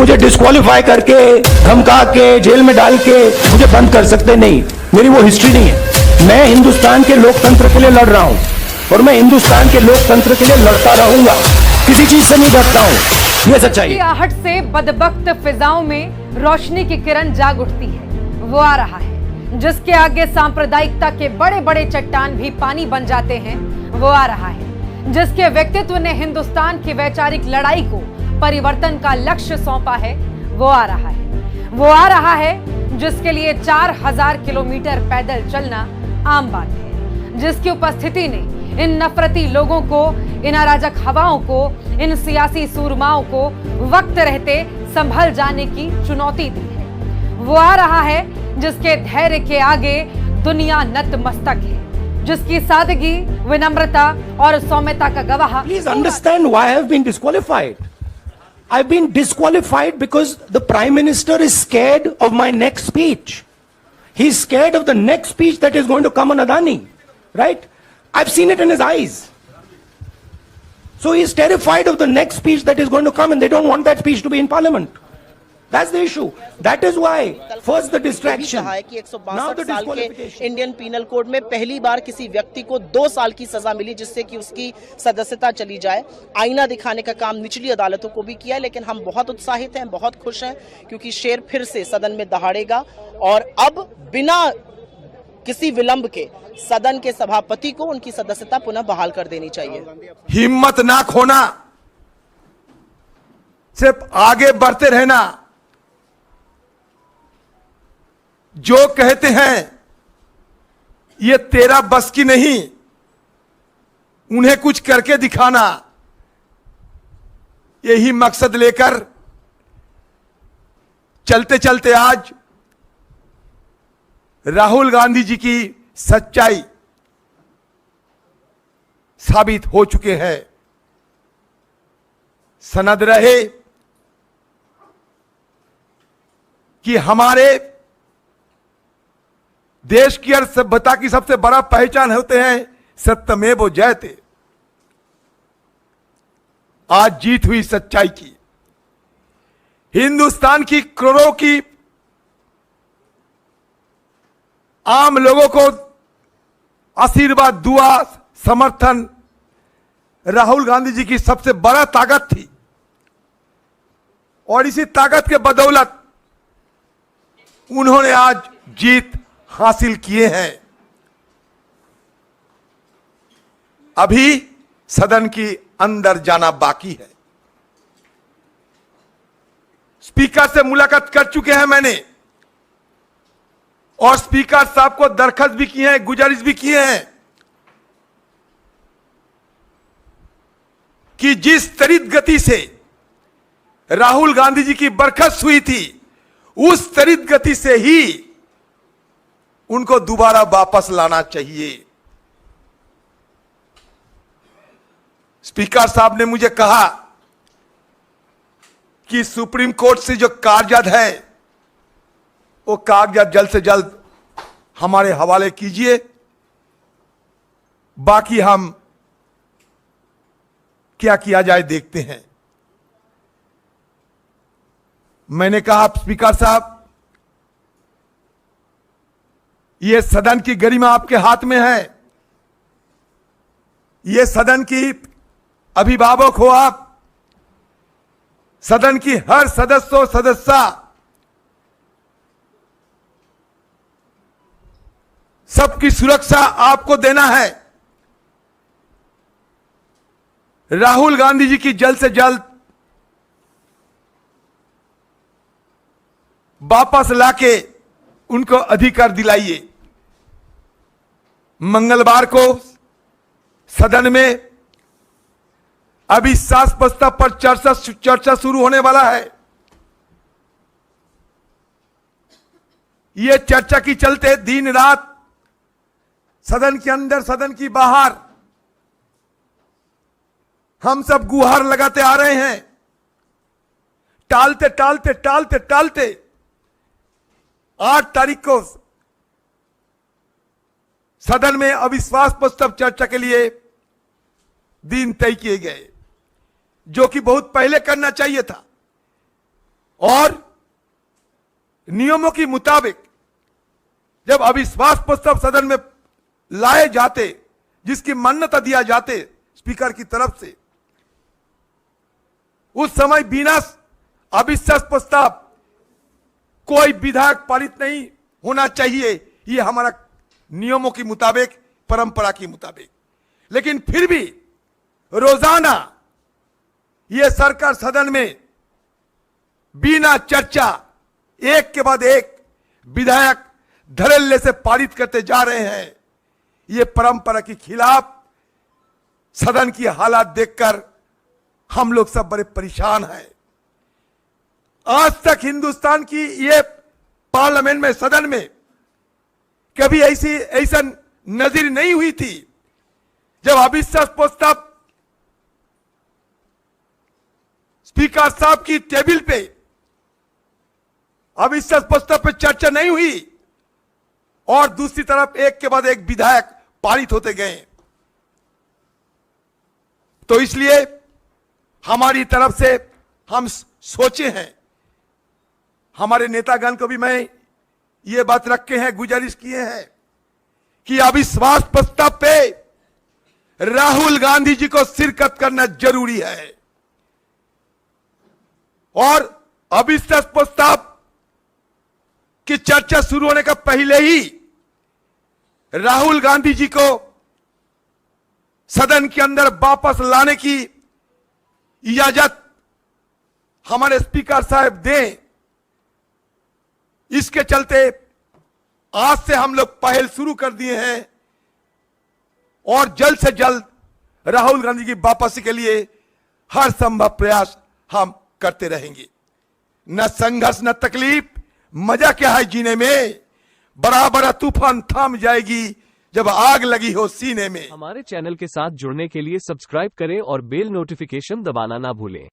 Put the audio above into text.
मुझे डिस्क्वालीफाई करके, धमका के, जेल में डाल के मुझे बंद कर सकते नहीं। मेरी वो हिस्ट्री नहीं है। मैं हिंदुस्तान के लोकतंत्र के लिए लड़ रहा हूं और मैं हिंदुस्तान के लोकतंत्र के लिए लड़ता रहूंगा। किसी चीज से नहीं डरता हूं। ये सच्चाई है। आहट से बदबख्त फिजाओं में रोशनी की किरण जाग उठती है। वो आ रहा है जिसके आगे सांप्रदायिकता के बड़े बड़े चट्टान भी पानी बन जाते हैं। वो आ रहा है जिसके व्यक्तित्व ने हिंदुस्तान की वैचारिक लड़ाई को परिवर्तन का लक्ष्य सौंपा है। वो आ रहा है। वो आ रहा है जिसके लिए 4000 किलोमीटर पैदल चलना आम बात है, जिसकी उपस्थिति ने इन नफरती लोगों को, इन अराजक हवाओं को, इन सियासी सूरमाओं को वक्त रहते संभल जाने की चुनौती दी है। वो आ रहा है जिसके धैर्य के आगे दुनिया नतमस्तक है, जिसकी सादगी, विनम्रता और सौम्यता का गवाह। Please understand why I have been disqualified. I've been disqualified because the Prime Minister is scared of my next speech. He's scared of the next speech that is going to come on Adani, right? I've seen it in his eyes. So he's terrified of the next speech that is going to come, and they don't want that speech to be in Parliament. That's the issue. That is why first the distraction. कहा है कि 162 Now the साल के disqualification. Indian penal code में पहली बार किसी व्यक्ति को 2 साल की सजा मिली, जिससे कि उसकी सदस्यता चली जाए। आईना दिखाने का काम निचली अदालतों को भी किया, लेकिन हम बहुत उत्साहित हैं, बहुत खुश हैं, क्योंकि शेर फिर से सदन में दहाड़ेगा और अब बिना किसी विलंब के सदन के सभापति को उनकी सदस्यता पुनः बहाल कर देनी चाहिए। हिम्मत ना खोना, सिर्फ आगे बढ़ते रहना। जो कहते हैं ये तेरा बस की नहीं, उन्हें कुछ करके दिखाना, यही मकसद लेकर चलते चलते आज राहुल गांधी जी की सच्चाई साबित हो चुके हैं। सनद रहे कि हमारे देश की और सभ्यता की सबसे बड़ा पहचान होते हैं सत्यमेव जयते। आज जीत हुई सच्चाई की, हिंदुस्तान की करोड़ों की आम लोगों को आशीर्वाद, दुआ, समर्थन राहुल गांधी जी की सबसे बड़ा ताकत थी और इसी ताकत के बदौलत उन्होंने आज जीत हासिल किए हैं। अभी सदन की अंदर जाना बाकी है। स्पीकर से मुलाकात कर चुके हैं मैंने और स्पीकर साहब को दरखास्त भी किए हैं, गुजारिश भी किए हैं कि जिस त्वरित गति से राहुल गांधी जी की बर्खास्त हुई थी, उस त्वरित गति से ही उनको दोबारा वापस लाना चाहिए। स्पीकर साहब ने मुझे कहा कि सुप्रीम कोर्ट से जो कागजात है वो कागजात जल्द से जल्द हमारे हवाले कीजिए, बाकी हम क्या किया जाए देखते हैं। मैंने कहा स्पीकर साहब, यह सदन की गरिमा आपके हाथ में है, यह सदन की अभिभावक हो आप, सदन की हर सदस्य सदस्या सबकी सुरक्षा आपको देना है। राहुल गांधी जी की जल्द से जल्द वापस लाके उनको अधिकार दिलाइए। मंगलवार को सदन में अविश्वास प्रस्ताव पर चर्चा शुरू होने वाला है। यह चर्चा की चलते दिन रात सदन के अंदर, सदन की बाहर हम सब गुहार लगाते आ रहे हैं। टालते टालते टालते टालते 8 तारीख को सदन में अविश्वास प्रस्ताव चर्चा के लिए दिन तय किए गए, जो कि बहुत पहले करना चाहिए था और नियमों के मुताबिक जब अविश्वास प्रस्ताव सदन में लाए जाते, जिसकी मान्यता दिया जाते स्पीकर की तरफ से, उस समय बिना अविश्वास प्रस्ताव कोई विधायक पारित नहीं होना चाहिए, ये हमारा नियमों के मुताबिक, परंपरा के मुताबिक। लेकिन फिर भी रोजाना ये सरकार सदन में बिना चर्चा एक के बाद एक विधायक धड़ल्ले से पारित करते जा रहे हैं। ये परंपरा के खिलाफ सदन की हालात देखकर हम लोग सब बड़े परेशान हैं। आज तक हिंदुस्तान की ये पार्लियामेंट में, सदन में कभी ऐसा नजीर नहीं हुई थी जब अविश्वास प्रस्ताव स्पीकर साहब की टेबल पे अविश्वास प्रस्ताव पे चर्चा नहीं हुई और दूसरी तरफ एक के बाद एक विधायक पारित होते गए। तो इसलिए हमारी तरफ से हम सोचे हैं, हमारे नेतागण को भी मैं ये बात रखे हैं, गुजारिश किए हैं कि अविश्वास प्रस्ताव पे राहुल गांधी जी को शिरकत करना जरूरी है और अविश्वास प्रस्ताव की चर्चा शुरू होने का पहले ही राहुल गांधी जी को सदन के अंदर वापस लाने की इजाजत हमारे स्पीकर साहब दें। इसके चलते आज से हम लोग पहल शुरू कर दिए हैं और जल्द से जल्द राहुल गांधी की वापसी के लिए हर संभव प्रयास हम करते रहेंगे। न संघर्ष न तकलीफ, मजा क्या है जीने में, बराबर तूफान थम जाएगी जब आग लगी हो सीने में। हमारे चैनल के साथ जुड़ने के लिए सब्सक्राइब करें और बेल नोटिफिकेशन दबाना ना भूलें।